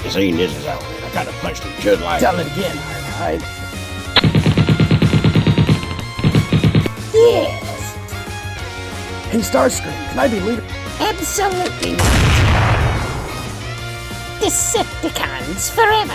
You seen this is out here. I got a place that should like. Tell it again, Ironhide. Yes. Hey, Starscream, can I be leader? Absolutely not. Decepticons forever.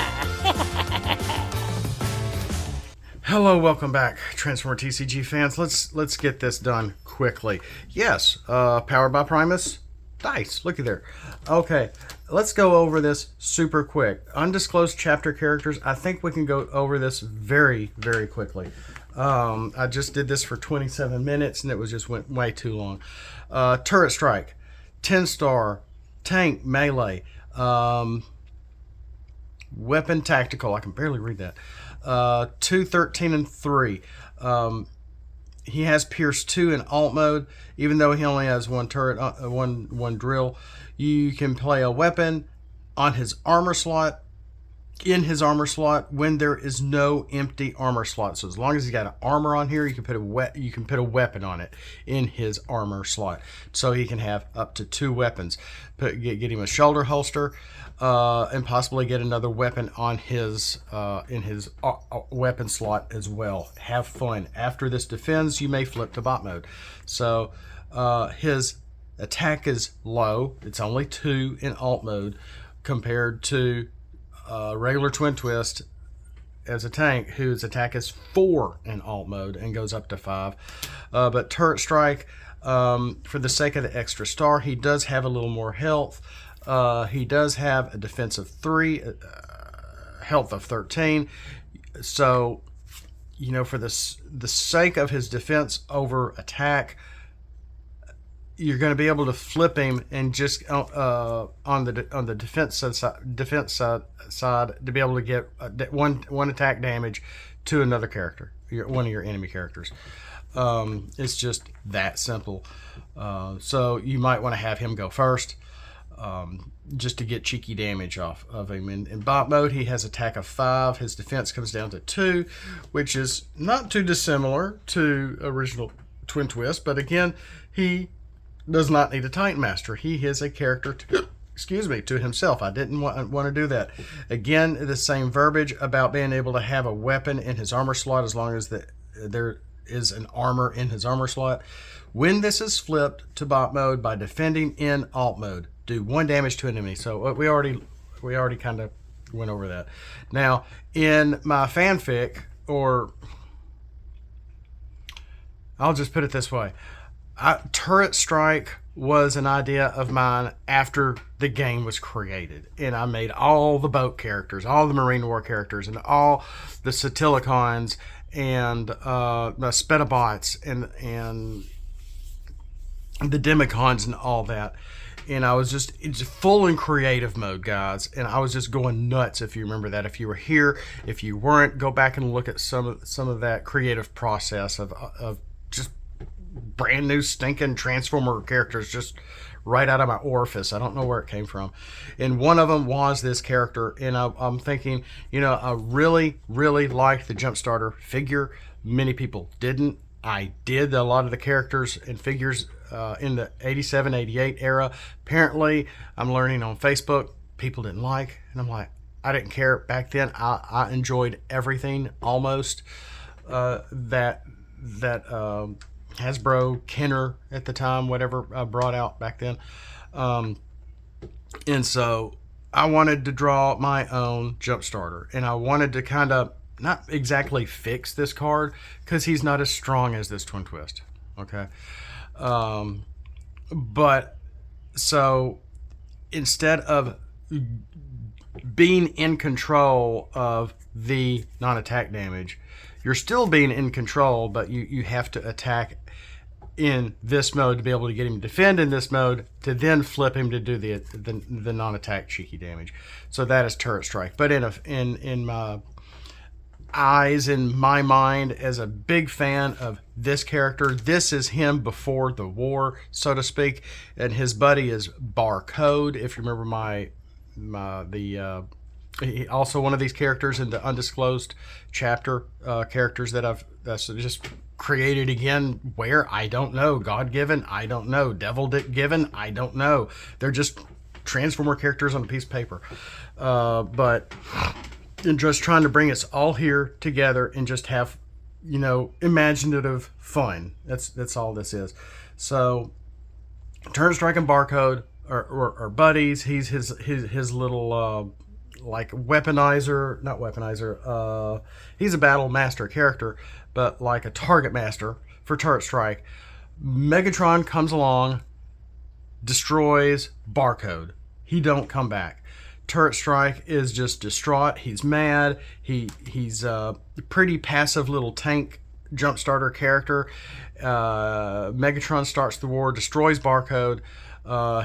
Hello, welcome back, Transformer TCG fans. Let's get this done quickly. Yes, powered by Primus Dice. Looky there. Okay, let's go over this super quick. Undisclosed chapter characters. I think we can go over this very, very quickly. I just did this for 27 minutes and it was just went way too long. Turret Strike, 10-star, tank melee, weapon tactical. I can barely read that. 2, 13, and 3. He has Pierce 2 in alt mode, even though he only has one turret, one drill. You can play a weapon on his armor slot, in his armor slot, when there is no empty armor slot. So as long as he's got an armor on here, you can put a weapon on it in his armor slot. So he can have up to 2 weapons. Get him a shoulder holster, and possibly get another weapon on his in his weapon slot as well. Have fun. After this defends, you may flip to bot mode. So his attack is low. It's only 2 in alt mode compared to regular Twin Twist as a tank, whose attack is 4 in alt mode and goes up to 5. But Turret Strike, for the sake of the extra star, he does have a little more health. He does have a defense of 3, health of 13. So, you know, for the sake of his defense over attack, you're going to be able to flip him and just on the defense side to be able to get one attack damage to another character, one of your enemy characters. It's just that simple. So you might want to have him go first, just to get cheeky damage off of him. In bot mode, he has attack of 5. His defense comes down to 2, which is not too dissimilar to original Twin Twist, but again, he does not need a Titan Master. He is a character to himself. I didn't want to do that. Again, the same verbiage about being able to have a weapon in his armor slot as long as there is an armor in his armor slot. When this is flipped to bot mode by defending in alt mode, do 1 damage to an enemy. So we already kind of went over that. Now, in my fanfic, or I'll just put it this way, Turret Strike was an idea of mine after the game was created, and I made all the boat characters, all the Marine War characters, and all the Satilicons and the Spetabots and the Demicons and all that. And I was it's full in creative mode, guys, and I was just going nuts. If you remember that, if you were here, if you weren't, go back and look at some of that creative process of just brand new stinking Transformer characters just right out of my orifice. I don't know where it came from. And one of them was this character, and I'm thinking, you know, I really, really liked the Jumpstarter figure. Many people didn't. I did a lot of the characters and figures in the 87, 88 era. Apparently, I'm learning on Facebook, people didn't like, and I'm like, I didn't care back then. I enjoyed everything almost that Hasbro, Kenner at the time, whatever, brought out back then. And so I wanted to draw my own Jumpstarter, and I wanted to kind of not exactly fix this card because he's not as strong as this Twin Twist. Okay. But so instead of being in control of the non-attack damage, you're still being in control, but you have to attack in this mode to be able to get him to defend in this mode to then flip him to do the non-attack cheeky damage. So that is Turret Strike. But in my eyes, in my mind, as a big fan of this character, this is him before the war, so to speak, and his buddy is Barcode. If you remember also one of these characters in the Undisclosed Chapter characters that's just created again, where I don't know, God given, I don't know, devil given, I don't know. They're just Transformer characters on a piece of paper. But in just trying to bring us all here together and just have, imaginative fun. That's all this is. So Turret Strike and Barcode are buddies. He's his little like weaponizer, not weaponizer. He's a battle master character, but like a target master for Turret Strike. Megatron comes along, destroys Barcode. He don't come back. Turret Strike is just distraught. He's mad. He's a pretty passive little tank jump starter character. Megatron starts the war, destroys Barcode.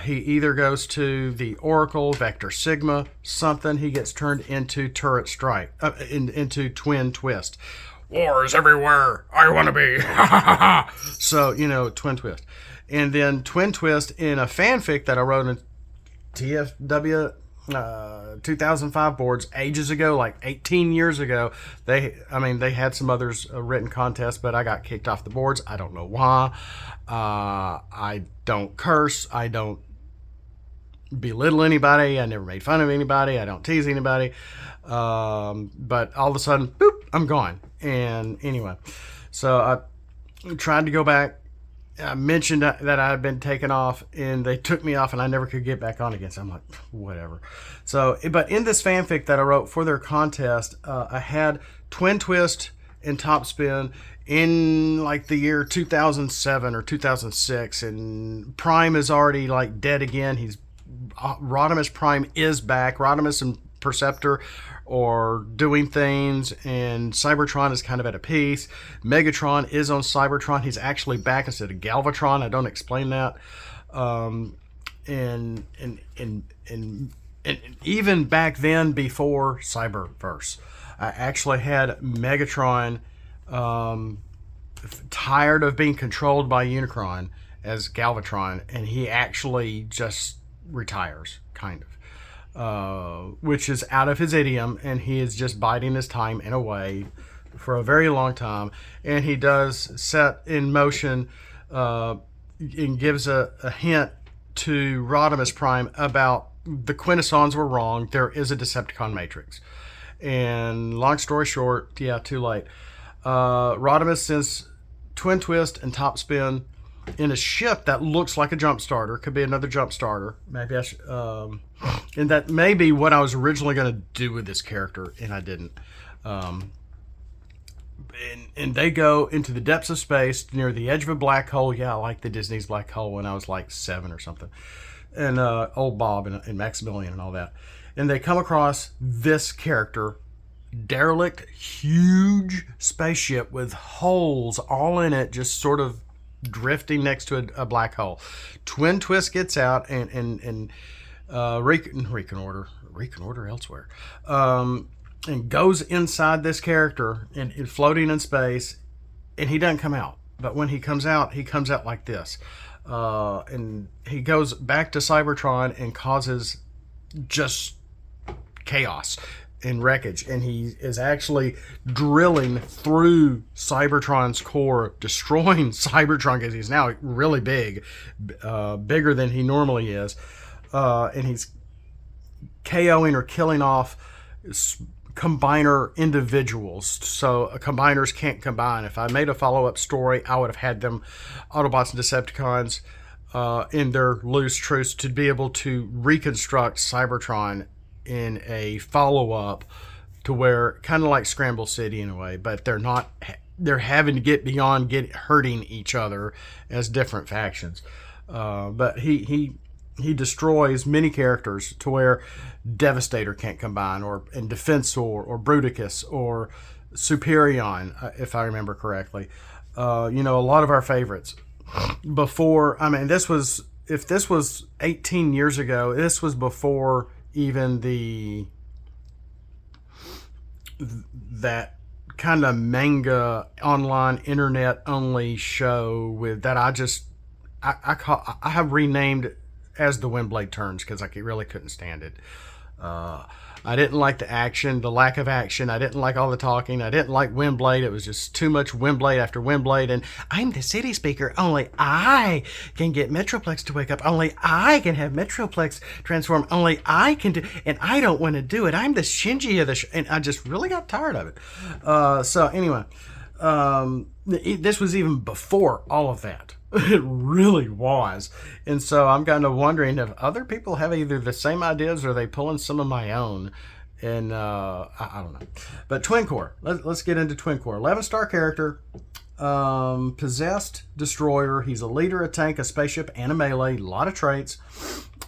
He either goes to the Oracle, Vector Sigma, something. He gets turned into Turret Strike, into Twin Twist. War is everywhere. I want to be. So, Twin Twist. And then Twin Twist in a fanfic that I wrote in TFW 2005 boards ages ago, like 18 years ago. They had some others written contests, but I got kicked off the boards. I don't know why. I don't curse. I don't belittle anybody. I never made fun of anybody. I don't tease anybody. But all of a sudden, boop, I'm gone. And anyway, so I tried to go back. I mentioned that I had been taken off, and they took me off, and I never could get back on again. So I'm like, whatever. So, but in this fanfic that I wrote for their contest, I had Twin Twist and Topspin in like the year 2007 or 2006, and Prime is already like dead again. Rodimus Prime is back. Rodimus and Perceptor or doing things, and Cybertron is kind of at a peace. Megatron is on Cybertron. He's actually back instead of Galvatron. I don't explain that. And even back then, before Cyberverse, I actually had Megatron tired of being controlled by Unicron as Galvatron, and he actually just retires, kind of. Which is out of his idiom, and he is just biding his time in a way for a very long time. And he does set in motion and gives a hint to Rodimus Prime about the Quintessons were wrong. There is a Decepticon matrix. And long story short, too late. Rodimus sends Twin Twist and Topspin in a ship that looks like a jump starter. Could be another jump starter. Maybe I should, and that may be what I was originally going to do with this character, and I didn't. And they go into the depths of space near the edge of a black hole. Yeah, I like the Disney's black hole when I was like 7 or something. And old Bob and Maximilian and all that. And they come across this character, derelict, huge spaceship with holes all in it, just sort of drifting next to a black hole. Twin Twist gets out and reconnoiter elsewhere, and goes inside this character and floating in space, and he doesn't come out. But when he comes out like this, and he goes back to Cybertron and causes just chaos and wreckage, and he is actually drilling through Cybertron's core, destroying Cybertron because he's now really big, bigger than he normally is, and he's KOing or killing off combiner individuals. So combiners can't combine. If I made a follow-up story, I would have had them, Autobots and Decepticons, in their loose truce to be able to reconstruct Cybertron in a follow-up to where, kind of like Scramble City in a way, but they're having to get beyond hurting each other as different factions. But he destroys many characters to where Devastator can't combine, and Defensor, or Bruticus, or Superion, if I remember correctly. A lot of our favorites. Before, if this was 18 years ago, this was before even that kind of manga online internet only show with that I have renamed as The Windblade Turns because I really couldn't stand it. I didn't like the action, the lack of action. I didn't like all the talking. I didn't like Windblade. It was just too much Windblade after Windblade. And I'm the city speaker. Only I can get Metroplex to wake up. Only I can have Metroplex transform. Only I can do. And I don't want to do it. I'm the Shinji of the show. And I just really got tired of it. So anyway, this was even before all of that. It really was. And so I'm kind of wondering if other people have either the same ideas or are they pulling some of my own. And I don't know. But Twin Core. Let's get into Twin Core. 11-star character. Possessed Destroyer. He's a leader, a tank, a spaceship, and a melee. A lot of traits.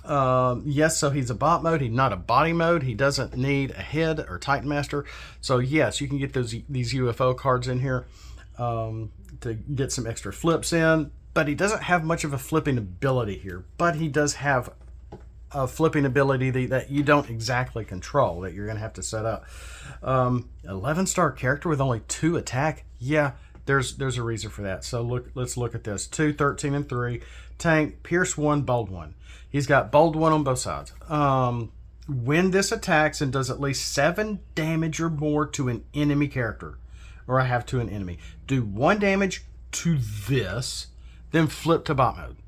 Yes, so he's a bot mode. He's not a body mode. He doesn't need a head or Titan Master. So yes, you can get these UFO cards in here to get some extra flips in. But he doesn't have much of a flipping ability here. But he does have a flipping ability that you don't exactly control, that you're going to have to set up. 11-star character with only 2 attack. Yeah, there's a reason for that. So let's look at this. 2, 13, and 3. Tank, Pierce 1, Bold 1. He's got Bold 1 on both sides. When this attacks and does at least 7 damage or more to an enemy character, or I have to an enemy, do 1 damage to this, then flip to bot mode.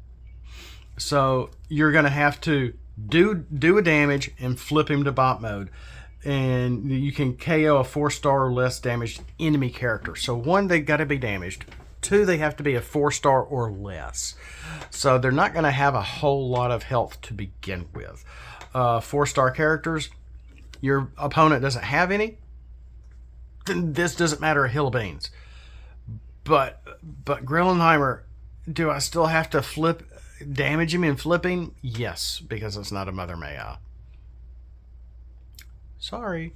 So you're going to have to do a damage and flip him to bot mode. And you can KO a 4-star or less damaged enemy character. So 1, they got to be damaged. 2, they have to be a 4-star or less. So they're not going to have a whole lot of health to begin with. 4-star characters, your opponent doesn't have any, then this doesn't matter a hill of beans. But Grillenheimer, do I still have to damage him in flipping? Yes, because it's not a Mother May I. Sorry.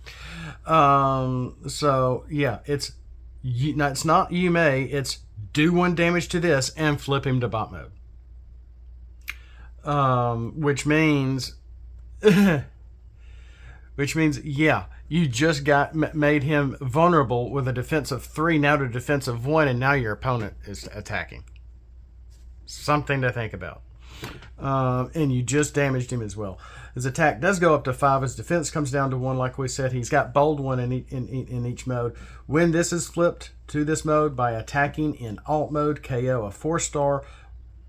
So yeah, it's not you may. It's do 1 damage to this and flip him to bot mode. Which means, yeah, you just made him vulnerable with a defense of 3, now to defense of 1, and now your opponent is attacking. Something to think about. And you just damaged him as well. His attack does go up to 5. His defense comes down to 1, like we said. He's got Bold 1 in each mode. When this is flipped to this mode by attacking in alt mode, KO a 4-star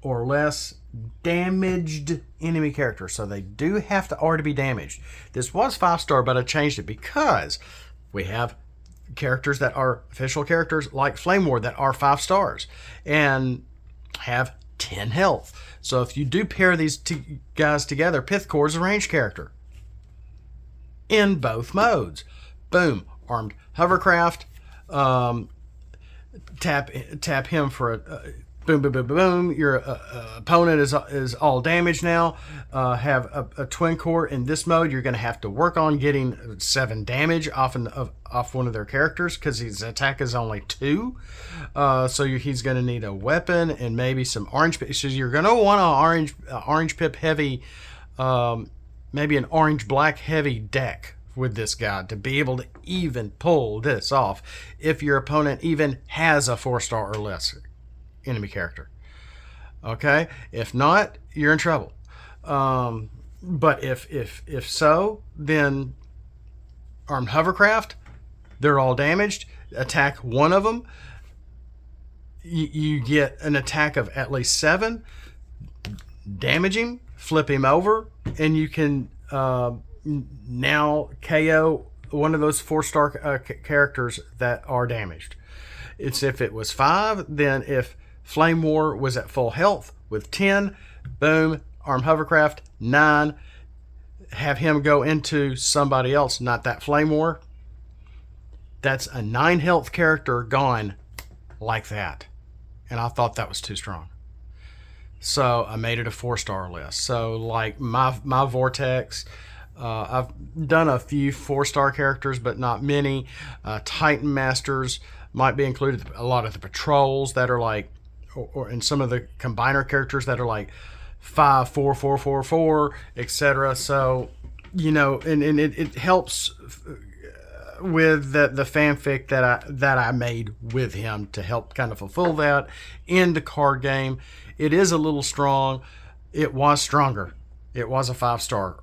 or less damaged enemy character. So they do have to already be damaged. This was 5-star, but I changed it because we have characters that are official characters like Flame Ward that are 5 stars and have 10 health. So if you do pair these 2 guys together, Pyth Core is a ranged character in both modes. Boom, armed hovercraft. Tap him for a boom, boom, boom, boom. Your opponent is all damaged now. Have a Twin Core in this mode. You're going to have to work on getting 7 damage off one of their characters because his attack is only 2. So he's going to need a weapon and maybe some orange. So you're going to want an orange pip heavy, maybe an orange black heavy deck with this guy to be able to even pull this off if your opponent even has a 4-star or less enemy character. Okay, if not, you're in trouble. But if so, then armed hovercraft, they're all damaged. Attack 1 of them, you get an attack of at least 7, damage him, flip him over, and you can now KO one of those 4-star characters that are damaged. It's if it was 5, then if Flame War was at full health with 10, boom, armed hovercraft, 9, have him go into somebody else, not that Flame War. That's a 9 health character gone like that. And I thought that was too strong. So I made it a 4-star list. So like my Vortex, I've done a few 4-star characters, but not many. Titan Masters might be included. A lot of the patrols that are like, or in some of the combiner characters that are like 5, 4, 4, 4, 4, etc. So, you know, and it helps with the fanfic that I made with him to help kind of fulfill that in the card game. It is a little strong. It was stronger. It was a 5-star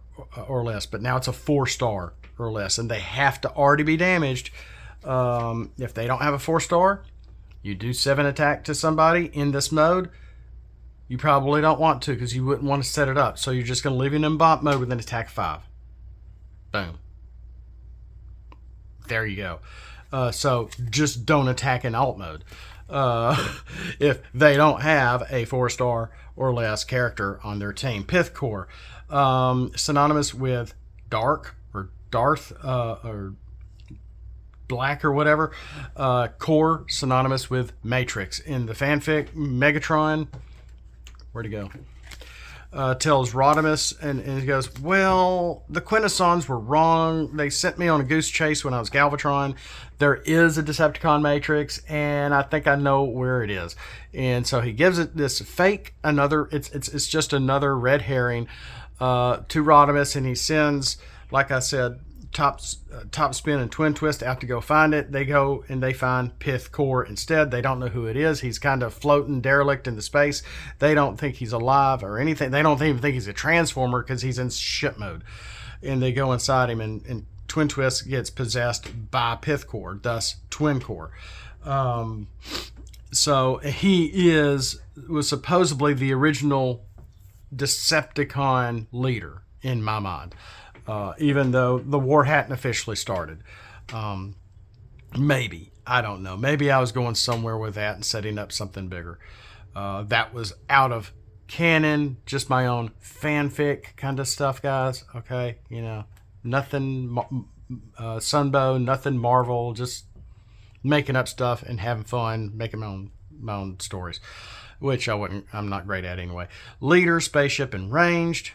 or less, but now it's a 4-star or less, and they have to already be damaged. If they don't have a 4-star, you do 7 attack to somebody in this mode. You probably don't want to because you wouldn't want to set it up. So you're just going to leave him in bot mode with an attack 5. Boom. There you go. So just don't attack in alt mode. If they don't have a 4-star or less character on their team. Pyth Core, synonymous with dark or Darth or black or whatever. Core, synonymous with Matrix. In the fanfic, Megatron, where'd he go? Tells Rodimus, and he goes, well, the Quintessons were wrong. They sent me on a goose chase when I was Galvatron. There is a Decepticon Matrix, and I think I know where it is. And so he gives it this fake, it's just another red herring to Rodimus, and he sends, like I said, Top Spin and Twin Twist out to go find it. They go and they find Pyth Core instead. They don't know who it is. He's kind of floating derelict into space. They don't think he's alive or anything. They don't even think he's a transformer because he's in shit mode. And they go inside him, and Twin Twist gets possessed by Pyth Core, thus Twin Core. So he was supposedly the original Decepticon leader in my mind. Even though the war hadn't officially started. Maybe. I don't know. Maybe I was going somewhere with that and setting up something bigger. That was out of canon, just my own fanfic kind of stuff, guys. Okay? Nothing Sunbow, nothing Marvel, just making up stuff and having fun, making my own stories, which I'm not great at anyway. Leader, spaceship, and ranged.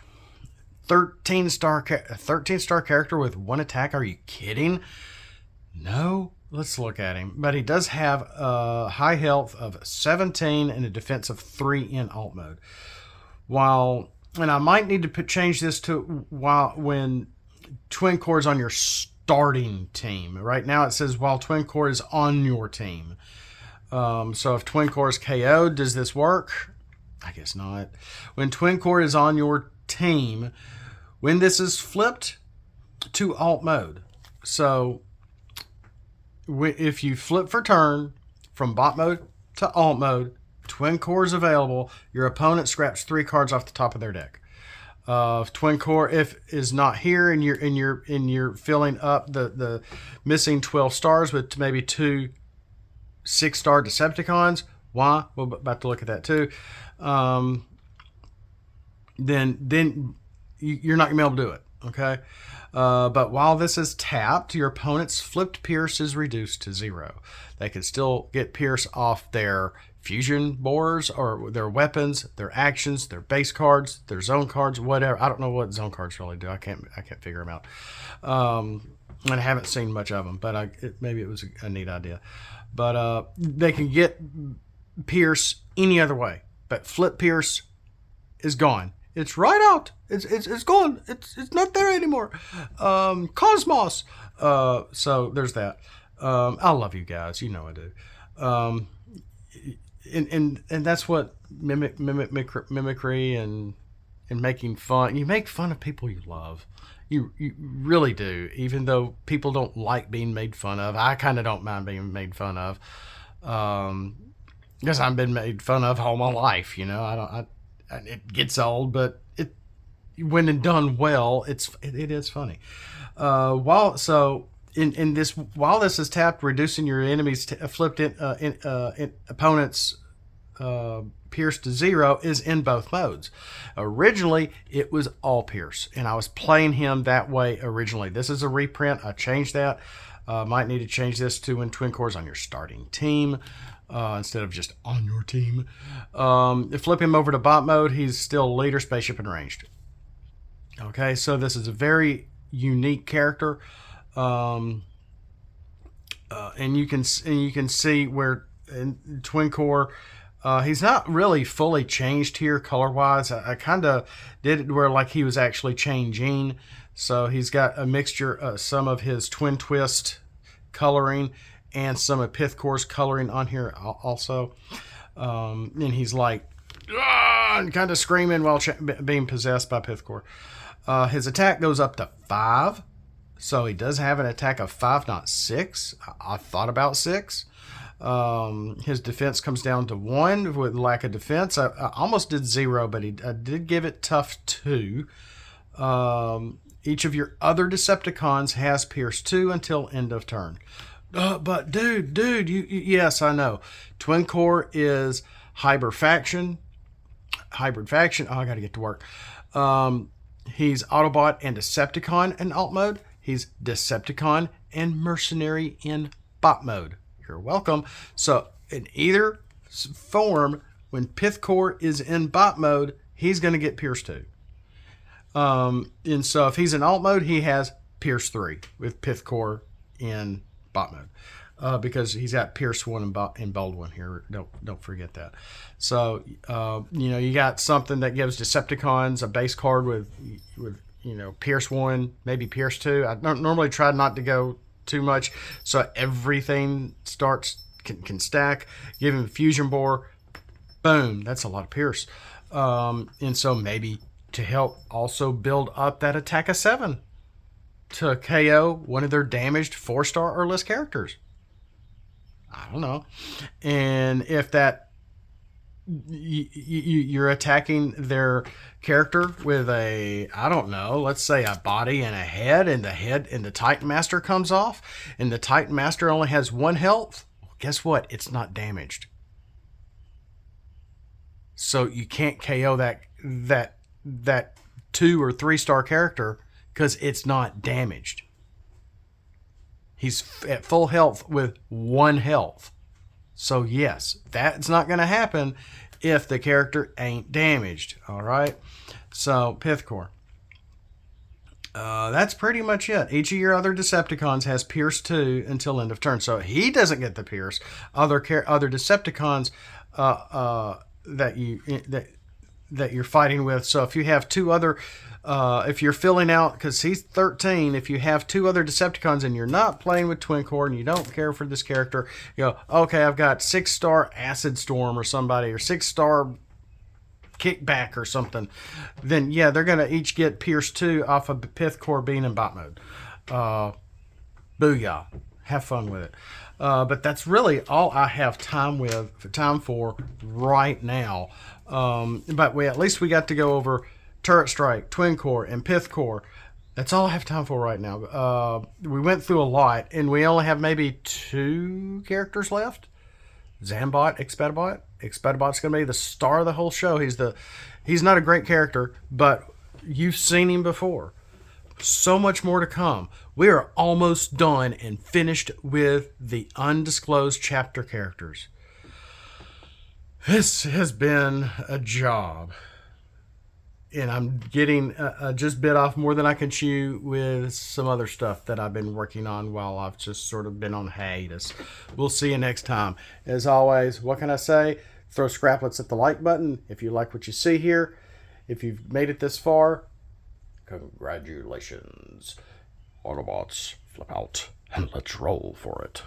13-star character with 1 attack. Are you kidding? No. Let's look at him. But he does have a high health of 17 and a defense of 3 in alt mode. And I might need to change this to when Twin Core is on your starting team. Right now it says while Twin Core is on your team. So if Twin Core is KO'd, does this work? I guess not. When Twin Core is on your team, when this is flipped to alt mode, so if you flip for turn from bot mode to alt mode, Twin Core is available. Your opponent scraps 3 cards off the top of their deck. Twin Core is not here, and you're filling up the missing 12 stars with maybe 2 6-star Decepticons. Why? We're about to look at that too. Then you're not going to be able to do it, okay? But while this is tapped, your opponent's flipped Pierce is reduced to 0. They can still get Pierce off their fusion borers or their weapons, their actions, their base cards, their zone cards, whatever. I don't know what zone cards really do. I can't figure them out. And I haven't seen much of them, but maybe it was a neat idea. But they can get Pierce any other way, but flip Pierce is gone. It's right out. It's gone. It's not there anymore. Cosmos. So there's that. I love you guys. You know I do. And that's what mimicry and making fun. You make fun of people you love. You really do. Even though people don't like being made fun of. I kind of don't mind being made fun of. Because I've been made fun of all my life. It gets old, but when done well, it is funny. While this is tapped, reducing your enemy's flipped opponent's Pierce to 0 is in both modes. Originally, it was all Pierce, and I was playing him that way originally. This is a reprint. I changed that. Might need to change this to when Twin Core's on your starting team. Instead of just on your team. Flip him over to bot mode, he's still leader, spaceship, and ranged. Okay, so this is a very unique character. And you can see where in Twin Core, he's not really fully changed here color-wise. I kind of did it where like he was actually changing. So he's got a mixture, some of his Twin Twist coloring and some of Pyth Core's coloring on here also. And he's like, kind of screaming while being possessed by Pyth Core. His attack goes up to 5. So he does have an attack of 5, not 6. I thought about 6. His defense comes down to 1 with lack of defense. I almost did 0, but I did give it tough 2. Each of your other Decepticons has Pierce 2 until end of turn. But dude, yes, I know. Twin Core is hybrid faction. Oh, I gotta get to work. He's Autobot and Decepticon in alt mode. He's Decepticon and Mercenary in bot mode. You're welcome. So in either form, when Pyth Core is in bot mode, he's going to get Pierce 2. And so if he's in alt mode, he has Pierce 3 with Pyth Core in bot mode. Because he's got Pierce 1 and Bold 1 here. Don't forget that. So, you got something that gives Decepticons a base card with Pierce 1, maybe Pierce 2. I don't normally try not to go too much, so everything can stack. Give him Fusion Bore. Boom. That's a lot of Pierce. And so maybe to help also build up that attack of 7 to KO one of their damaged 4-star or less characters. I don't know. And if that you're attacking their character with let's say a body and a head, and the Titan Master comes off, and the Titan Master only has 1 health, guess what? It's not damaged. So you can't KO that 2 or 3-star character because it's not damaged. He's at full health with 1 health. So yes, that's not going to happen if the character ain't damaged. All right. So Pyth Core. That's pretty much it. Each of your other Decepticons has Pierce 2 until end of turn. So he doesn't get the Pierce. Other Decepticons that you're fighting with. So if you have 2 other, if you're filling out, because he's 13, if you have 2 other Decepticons and you're not playing with Twin Core and you don't care for this character, you go, okay, I've got 6-star Acid Storm or somebody, or 6-star Kickback or something, then yeah, they're going to each get Pierce 2 off of Pyth Core being in bot mode. Booyah. Have fun with it. But that's really all I have time for right now. But at least we got to go over Turret Strike, Twin Core, and Pyth Core. That's all I have time for right now. We went through a lot, and we only have maybe 2 characters left. Zambot, Expedibot. Expedibot's going to be the star of the whole show. He's not a great character, but you've seen him before. So much more to come. We are almost done and finished with the Undisclosed Chapter characters. This has been a job. And I'm getting just bit off more than I can chew with some other stuff that I've been working on while I've just sort of been on hiatus. We'll see you next time. As always, what can I say? Throw scraplets at the like button if you like what you see here. If you've made it this far, congratulations. Autobots, flip out and let's roll for it.